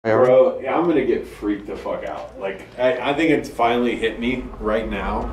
Bro, I'm gonna get freaked the fuck out. Like, I think it's finally hit me right now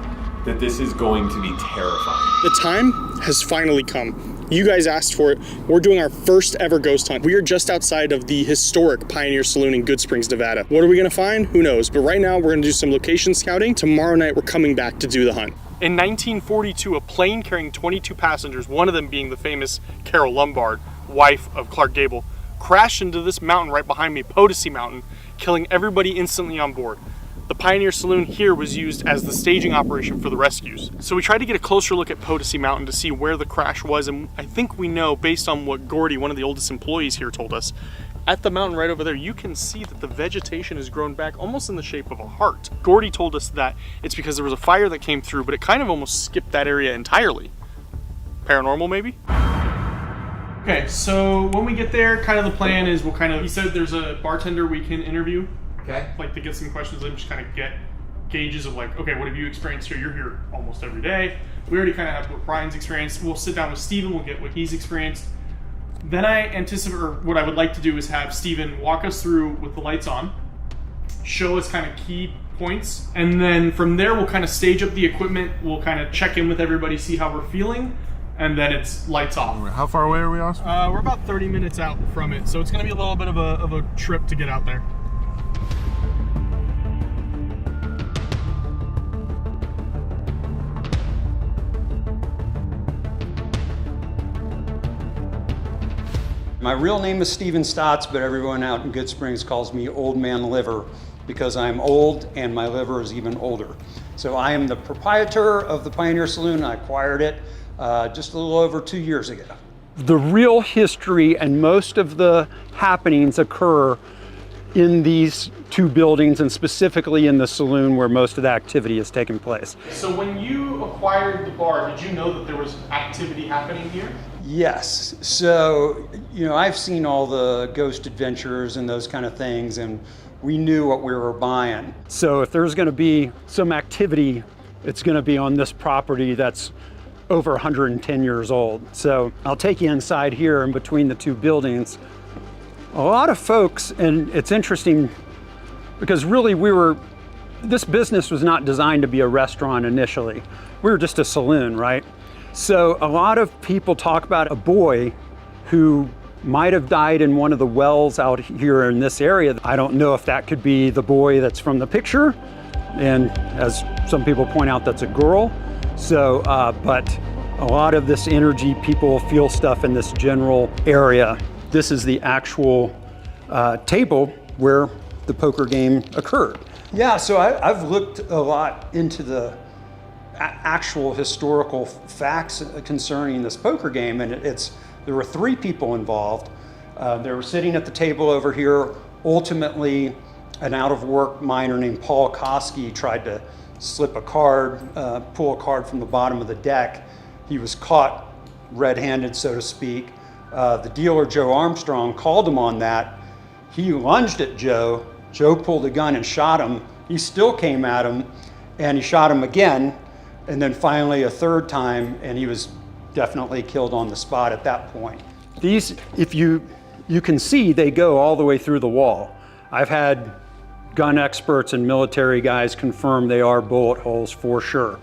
that this is going to be terrifying. The time has finally come. You guys asked for it. We're doing our first ever ghost hunt. We are just outside of the historic Pioneer Saloon in Good Springs, Nevada. What are we gonna find? Who knows? But right now we're gonna do some location scouting. Tomorrow night we're coming back to do the hunt. In 1942, a plane carrying 22 passengers, one of them being the famous Carol Lombard, wife of Clark Gable, crashed into this mountain right behind me, Potosi Mountain, killing everybody instantly on board. The Pioneer Saloon here was used as the staging operation for the rescues. So we tried to get a closer look at Potosi Mountain to see where the crash was, and I think we know, based on what Gordy, one of the oldest employees here, told us, at the mountain right over there, you can see that the vegetation has grown back almost in the shape of a heart. Gordy told us that it's because there was a fire that came through, but it kind of almost skipped that area entirely. Paranormal, maybe? Okay, so when we get there, kind of the plan is he said there's a bartender we can interview. Okay. Like to get some questions and just kind of get gauges of like, okay, what have you experienced here? You're here almost every day. We already kind of have what Brian's experienced. We'll sit down with Steven, we'll get what he's experienced. Then I anticipate, or what I would like to do is have Steven walk us through with the lights on, show us kind of key points, and then from there we'll kind of stage up the equipment, we'll kind of check in with everybody, see how we're feeling, and then it's lights off. How far away are we, Austin? We're about 30 minutes out from it, so it's going to be a little bit of a trip to get out there. My real name is Steven Stotts, but everyone out in Good Springs calls me Old Man Liver because I'm old and my liver is even older. So I am the proprietor of the Pioneer Saloon. I acquired it just a little over 2 years ago. The real history and most of the happenings occur in these two buildings, and specifically in the saloon where most of the activity is taking place. So when you acquired the bar, did you know that there was activity happening here? Yes. So, I've seen all the Ghost Adventures and those kind of things, and we knew what we were buying. So if there's going to be some activity, it's going to be on this property that's over 110 years old. So I'll take you inside here in between the two buildings. A lot of folks, and it's interesting because really this business was not designed to be a restaurant initially. We were just a saloon, right? So a lot of people talk about a boy who might have died in one of the wells out here in this area. I don't know if that could be the boy that's from the picture, and as some people point out, that's a girl. So, but a lot of this energy, people feel stuff in this general area. This is the actual table where the poker game occurred. Yeah, so I've looked a lot into the actual historical facts concerning this poker game, and there were 3 people involved. They were sitting at the table over here. Ultimately, an out-of-work miner named Paul Koski tried to slip a card, pull a card from the bottom of the deck. He was caught red-handed, so to speak. The dealer, Joe Armstrong, called him on that. He lunged at Joe. Joe pulled a gun and shot him. He still came at him, and he shot him again, and then finally a third time, and he was definitely killed on the spot at that point. These, if you can see, they go all the way through the wall. I've had gun experts and military guys confirm they are bullet holes for sure.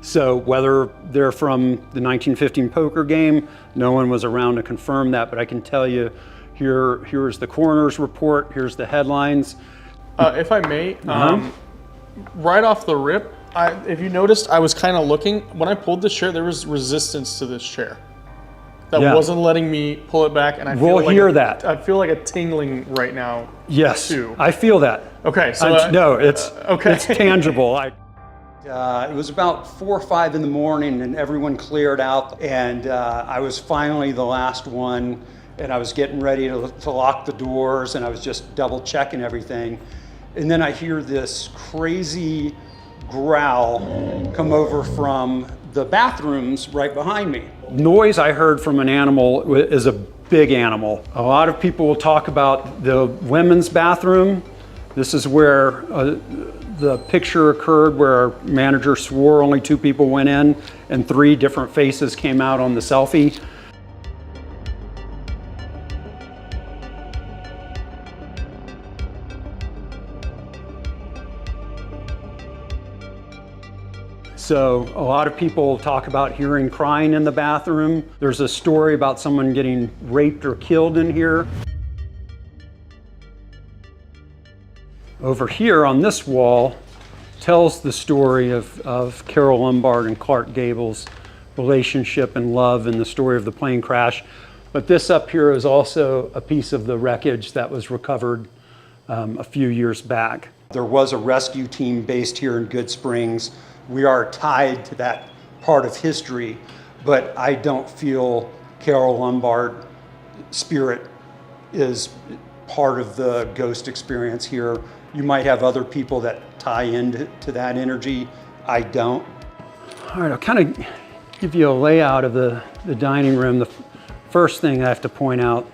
So whether they're from the 1915 poker game, no one was around to confirm that, but I can tell you, here's the coroner's report, here's the headlines. If I may, right off the rip, if you noticed, I was kind of looking. When I pulled this chair, there was resistance to this chair that wasn't letting me pull it back, and I feel I feel like a tingling right now. Yes, too. I feel that. Okay, so no, it's okay. It's tangible. It was about 4 or 5 in the morning, and everyone cleared out, and I was finally the last one, and I was getting ready to lock the doors, and I was just double checking everything, and then I hear this crazy growl come over from the bathrooms right behind me. Noise I heard from an animal is a big animal. A lot of people will talk about the women's bathroom. This is where the picture occurred where our manager swore only 2 people went in and 3 different faces came out on the selfie. So a lot of people talk about hearing crying in the bathroom. There's a story about someone getting raped or killed in here. Over here on this wall tells the story of Carol Lombard and Clark Gable's relationship and love and the story of the plane crash. But this up here is also a piece of the wreckage that was recovered a few years back. There was a rescue team based here in Good Springs. We are tied to that part of history, but I don't feel Carol Lombard spirit is part of the ghost experience here. You might have other people that tie into that energy. I don't. All right, I'll kind of give you a layout of the dining room. The first thing I have to point out,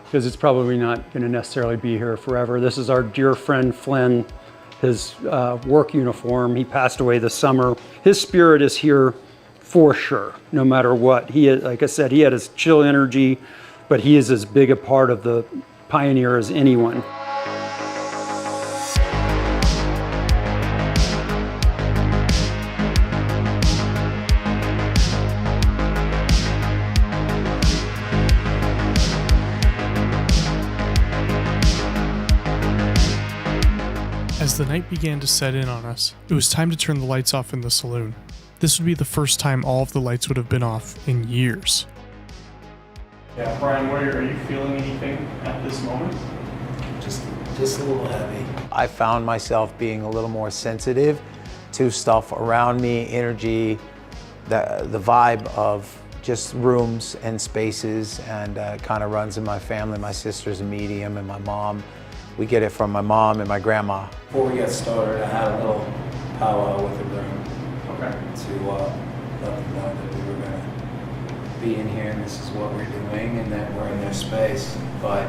because it's probably not going to necessarily be here forever. This is our dear friend Flynn, his work uniform. He passed away this summer. His spirit is here for sure, no matter what. He, like I said, he had his chill energy, but he is as big a part of the Pioneer as anyone. As the night began to set in on us, it was time to turn the lights off in the saloon. This would be the first time all of the lights would have been off in years. Yeah, Brian, are you feeling anything at this moment? Just a little heavy. I found myself being a little more sensitive to stuff around me, energy, the vibe of just rooms and spaces, and kind of runs in my family. My sister's a medium and my mom. We get it from my mom and my grandma. Before we got started, I had a little powwow with the room to let them know that we were going to be in here and this is what we're doing and that we're in their space. But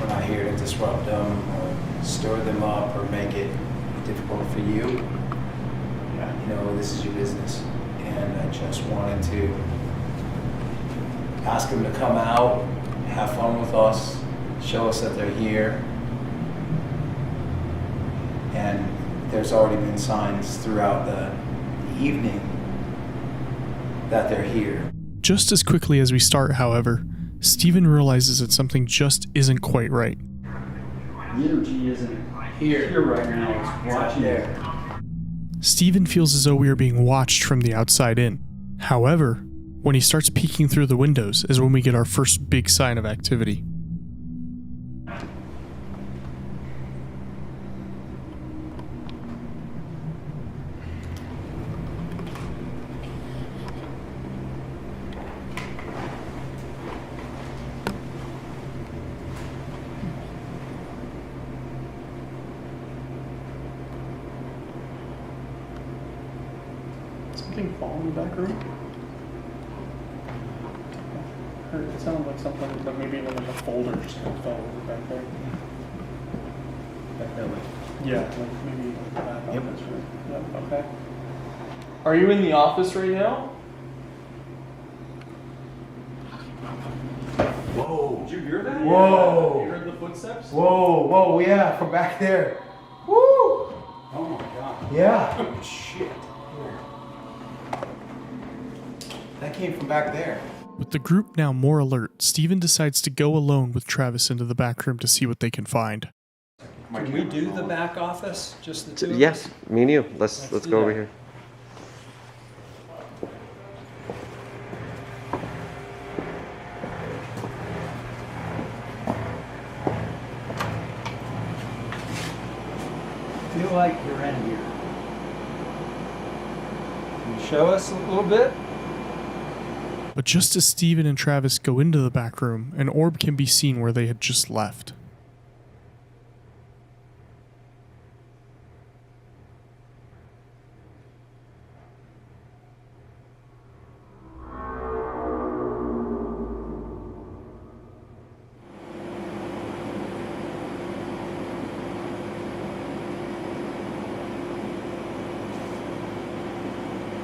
we're not here to disrupt them or stir them up or make it difficult for you. You know, this is your business. And I just wanted to ask them to come out, have fun with us, show us that they're here. And there's already been signs throughout the evening that they're here. Just as quickly as we start, however, Steven realizes that something just isn't quite right. The energy isn't here right now, it's watching there. Steven feels as though we are being watched from the outside in. However, when he starts peeking through the windows is when we get our first big sign of activity. Something fall in the back room? It sounded like something, but maybe like a folder just kind of fell over back there. Yeah, like maybe the back office, right? Yep, okay. Are you in the office right now? Whoa. Did you hear that? Whoa. Yeah. You heard the footsteps? Whoa, yeah, from back there. Woo! Oh my God. Yeah. Oh, shit. That came from back there. With the group now more alert, Steven decides to go alone with Travis into the back room to see what they can find. Can we do the back office, just the two of us? Yes, me and you. Let's do go over that. here. I feel like you're in here. Can you show us a little bit? But just as Steven and Travis go into the back room, an orb can be seen where they had just left.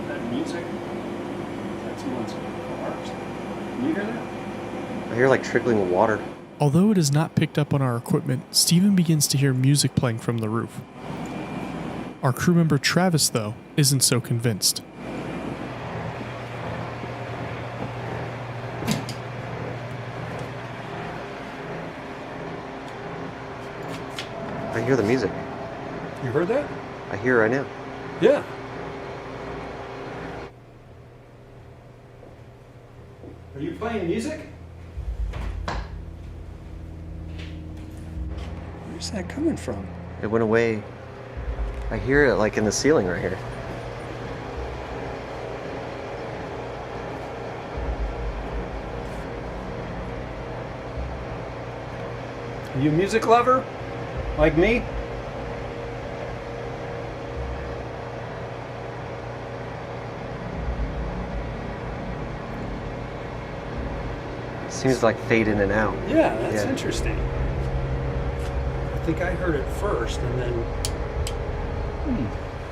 That music? That's someone's cars. Can you hear that? I hear like trickling water. Although it is not picked up on our equipment, Steven begins to hear music playing from the roof. Our crew member Travis, though, isn't so convinced. I hear the music. You heard that? I hear right now. Yeah. Are you playing music? Where's that coming from? It went away. I hear it like in the ceiling right here. Are you a music lover? Like me? Seems like fade in and out. Yeah, that's Yeah. interesting. I think I heard it first and then.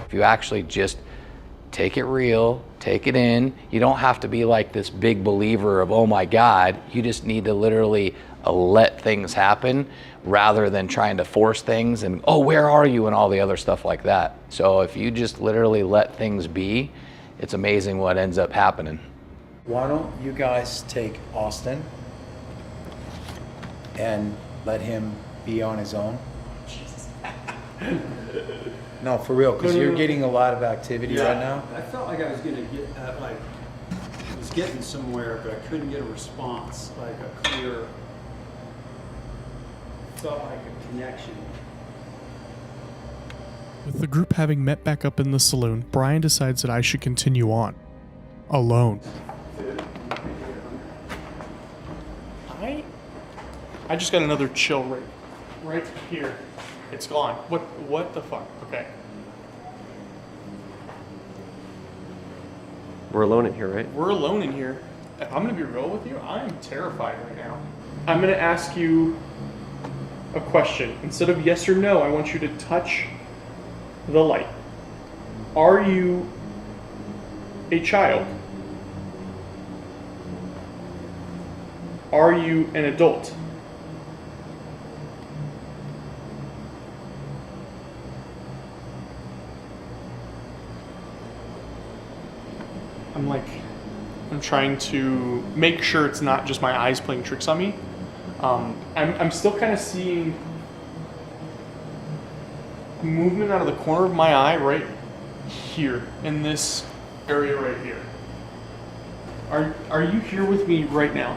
If you actually just take it real, take it in, you don't have to be like this big believer of, oh my God, you just need to literally let things happen rather than trying to force things and, oh, where are you, and all the other stuff like that. So if you just literally let things be, it's amazing what ends up happening. Why don't you guys take Austin and let him be on his own? No, for real, because you're getting a lot of activity right now. I felt like I was gonna get I was getting somewhere, but I couldn't get a response, like a clear. Felt like a connection. With the group having met back up in the saloon, Brian decides that I should continue on. Alone. I just got another chill right here. It's gone. What the fuck? Okay. We're alone in here, right? We're alone in here. If I'm gonna be real with you, I am terrified right now. I'm gonna ask you a question. Instead of yes or no, I want you to touch the light. Are you a child? Are you an adult? I'm trying to make sure it's not just my eyes playing tricks on me. I'm still kind of seeing movement out of the corner of my eye right here, in this area right here. Are you here with me right now?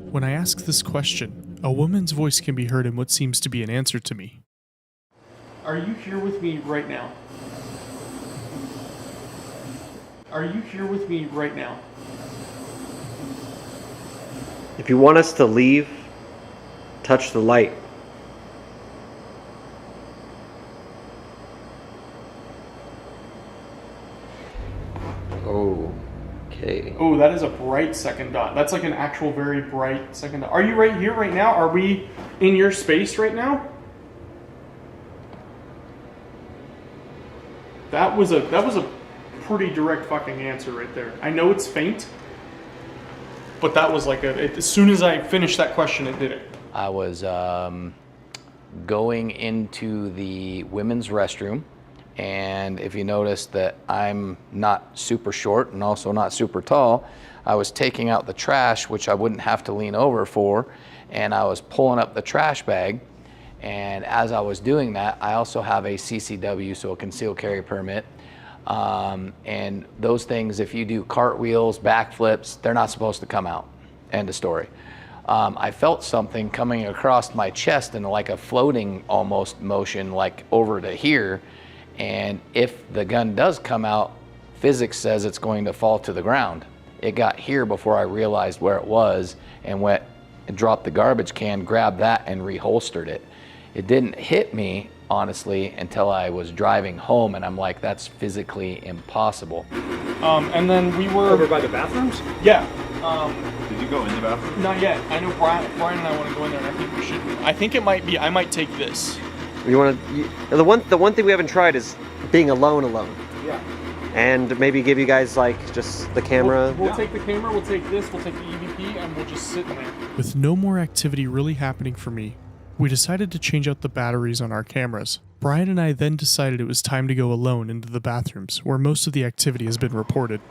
When I ask this question, a woman's voice can be heard in what seems to be an answer to me. Are you here with me right now? Are you here with me right now? If you want us to leave, touch the light. Okay. Oh, that is a bright second dot. That's like an actual very bright second dot. Are you right here right now? Are we in your space right now? That was a pretty direct fucking answer right there. I know it's faint, but that was like as soon as I finished that question, it did it. I was going into the women's restroom, and if you notice that I'm not super short and also not super tall, I was taking out the trash, which I wouldn't have to lean over for, and I was pulling up the trash bag. And as I was doing that, I also have a CCW, so a concealed carry permit. And those things, if you do cartwheels, backflips, they're not supposed to come out. End of story. I felt something coming across my chest in like a floating almost motion, like over to here. And if the gun does come out, physics says it's going to fall to the ground. It got here before I realized where it was and went and dropped the garbage can, grabbed that and reholstered it. It didn't hit me, honestly, until I was driving home, and I'm like, that's physically impossible. And then we were Over by the bathrooms? Yeah. Did you go in the bathroom? Not yet. I know Brian and I want to go in there, and I think we should. I think it might be. I might take this. You want to? The one thing we haven't tried is being alone. Yeah. And maybe give you guys like just the camera. We'll take the camera. We'll take this. We'll take the EVP, and we'll just sit in there. With no more activity really happening for me, We decided to change out the batteries on our cameras. Brian and I then decided it was time to go alone into the bathrooms, where most of the activity has been reported.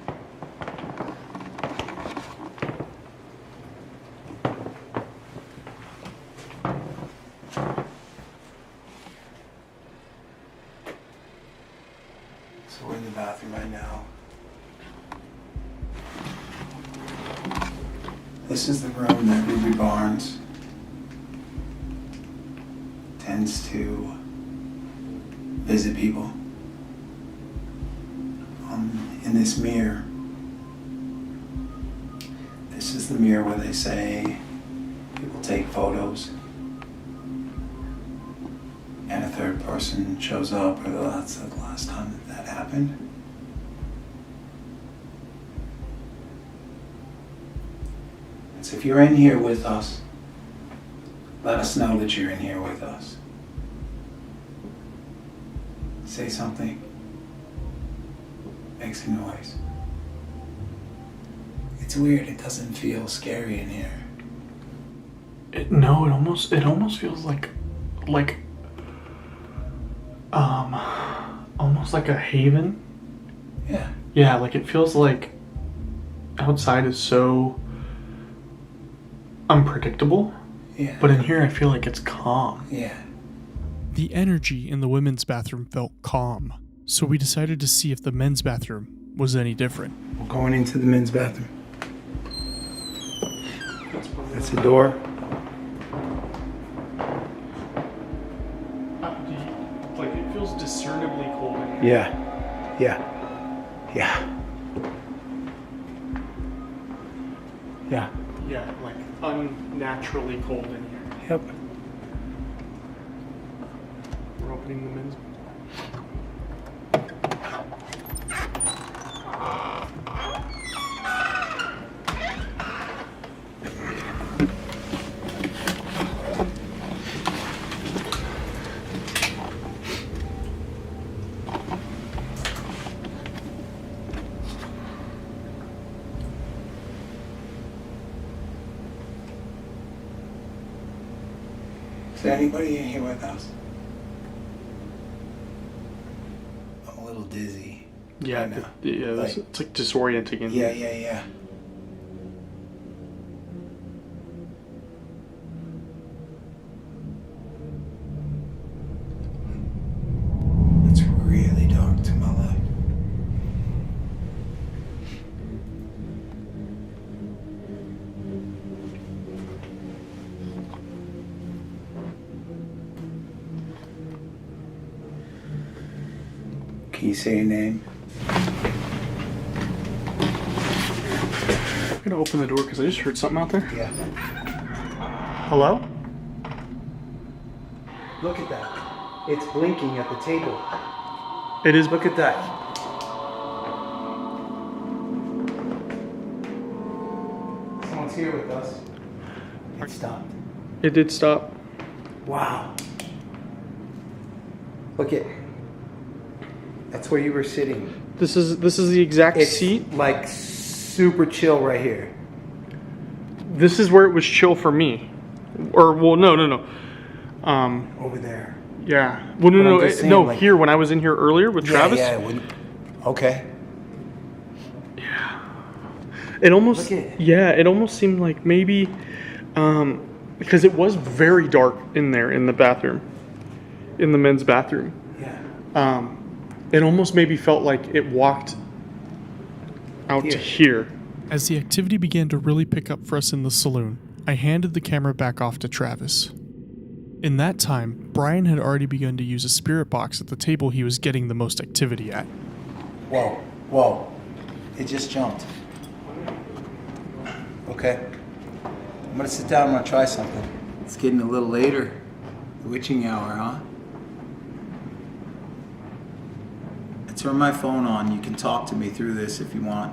So we're in the bathroom right now. This is the room that Ruby Barnes tends to visit people. In this mirror, this is the mirror where they say people take photos and a third person shows up, or that's the last time that happened. And so if you're in here with us, let us know that you're in here with us. Say something. Makes a noise. It's weird, it doesn't feel scary in here. No, it almost feels like almost like a haven. Yeah. Yeah, like it feels like outside is so unpredictable. Yeah. But in here I feel like it's calm. Yeah. The energy in the women's bathroom felt calm, so we decided to see if the men's bathroom was any different. We're going into the men's bathroom. That's the door. Like it feels discernibly cold in here. Yeah. Yeah. Yeah. Yeah. Yeah, like unnaturally cold in here. Yep. We're opening the men's. Is there anybody in here with us? I'm a little dizzy. Yeah, right now. it's like disorienting in Yeah, here. yeah, yeah. It's really dark to my left. Can you say your name? I'm gonna open the door because I just heard something out there. Yeah. Hello? Look at that. It's blinking at the table. It is. Look at that. Someone's here with us. It stopped. It did stop. Wow. Look at. That's where you were sitting. This is the exact It's seat. like super chill right here. This is where it was chill for me. Or well, no. Over there. Yeah. Well, But I'm no. just saying, No. like- Here, when I was in here earlier with Travis. Yeah, it wouldn't. Okay. It almost. Look at it. Yeah. It almost seemed like maybe, because it was very dark in there in the bathroom, in the men's bathroom. Yeah. It almost maybe felt like it walked out to here. As the activity began to really pick up for us in the saloon, I handed the camera back off to Travis. In that time, Brian had already begun to use a spirit box at the table he was getting the most activity at. Whoa. Whoa. It just jumped. Okay. I'm gonna sit down. I'm gonna try something. It's getting a little later. The witching hour, huh? I turn my phone on. You can talk to me through this if you want.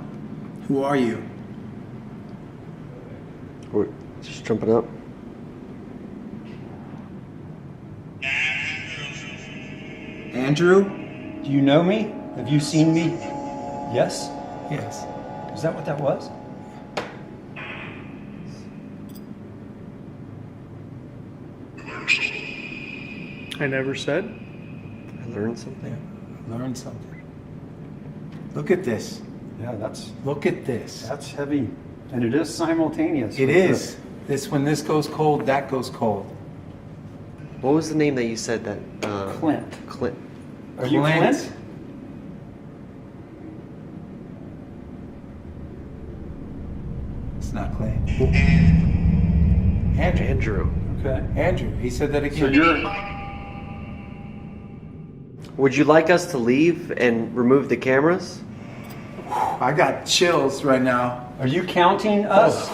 Who are you? We're just jumping up. Andrew? Do you know me? Have you seen me? Yes? Yes. Is that what that was? I never said. I learned something. Learn something. Look at this. Yeah, that's Look at this. heavy, and it is simultaneous. It with is. This when this goes cold, that goes cold. What was the name that you said that? Clint. Clint. Are you Clint? It's not Clint. Andrew. Andrew. Okay. Andrew. He said that again. So you're. Would you like us to leave and remove the cameras? I got chills right now. Are you counting us?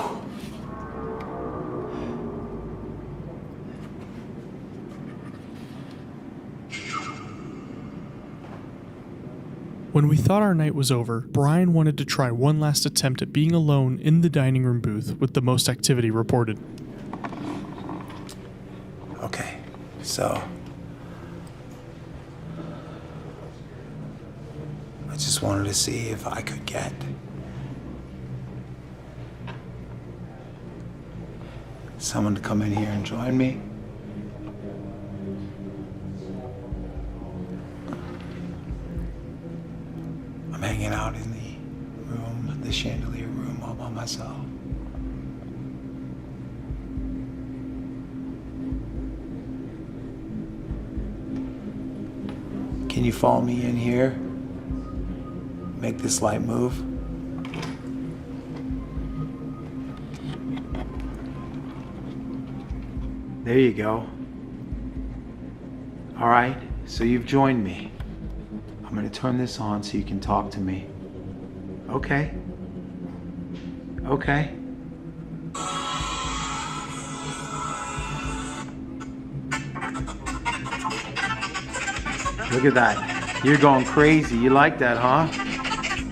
When we thought our night was over, Brian wanted to try one last attempt at being alone in the dining room booth with the most activity reported. Okay, so I just wanted to see if I could get someone to come in here and join me. I'm hanging out in the room, the chandelier room, all by myself. Can you follow me in here? Make this light move. There you go. All right, so you've joined me. I'm gonna turn this on so you can talk to me. Okay. Okay. Look at that. You're going crazy. You like that, huh?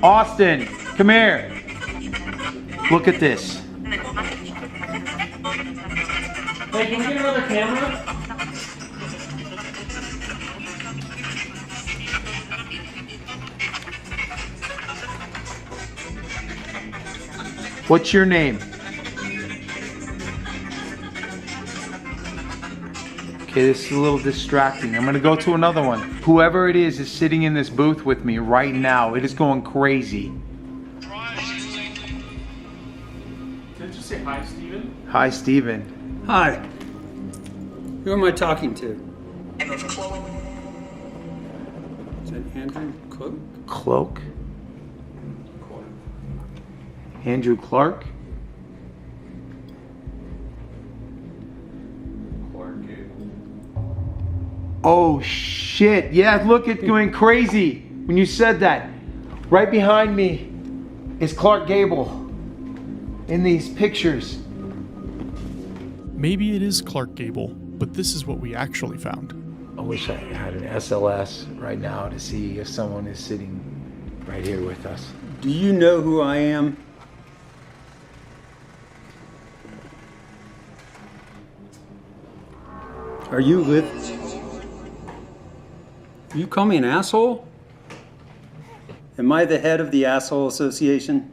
Austin, come here. Look at this. Hey, can we get another camera? What's your name? Okay, this is a little distracting. I'm gonna go to another one. Whoever it is sitting in this booth with me right now. It is going crazy. Did you say hi, Steven? Hi, Steven. Hi. Who am I talking to? Is it Andrew Cook? Cloak? Andrew Clark? Oh shit, yeah, look, it's going crazy when you said that. Right behind me is Clark Gable in these pictures. Maybe it is Clark Gable, but this is what we actually found. I wish I had an SLS right now to see if someone is sitting right here with us. Do you know who I am? Are you with? You call me an asshole? Am I the head of the Asshole Association?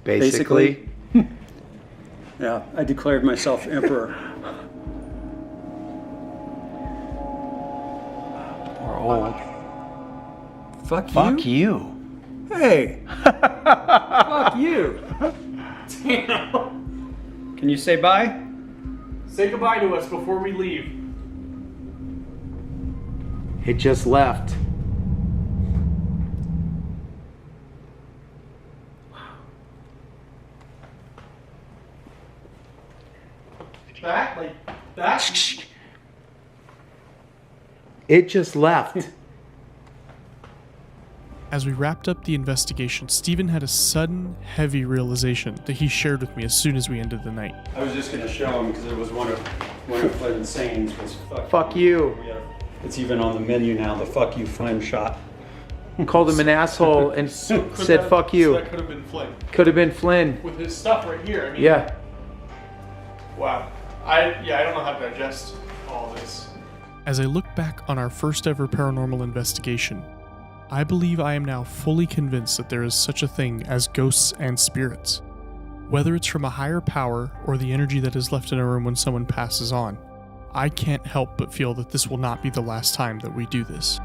Basically. Yeah, I declared myself emperor. We're old. Fuck you? Fuck you. Hey! Fuck you! Damn. Can you say bye? Say goodbye to us before we leave. It just left. That? Like, that? It just left. As we wrapped up the investigation, Steven had a sudden, heavy realization that he shared with me as soon as we ended the night. I was just gonna show him because it was one of Flynn's sayings was Fuck you. Yeah. It's even on the menu now, the fuck you Flynn shot. Called him an asshole and said fuck So you. that could have been Flynn. Could have been Flynn. With his stuff right here. I mean, Yeah. wow. I don't know how to digest all this. As I look back on our first ever paranormal investigation, I believe I am now fully convinced that there is such a thing as ghosts and spirits. Whether it's from a higher power or the energy that is left in a room when someone passes on, I can't help but feel that this will not be the last time that we do this.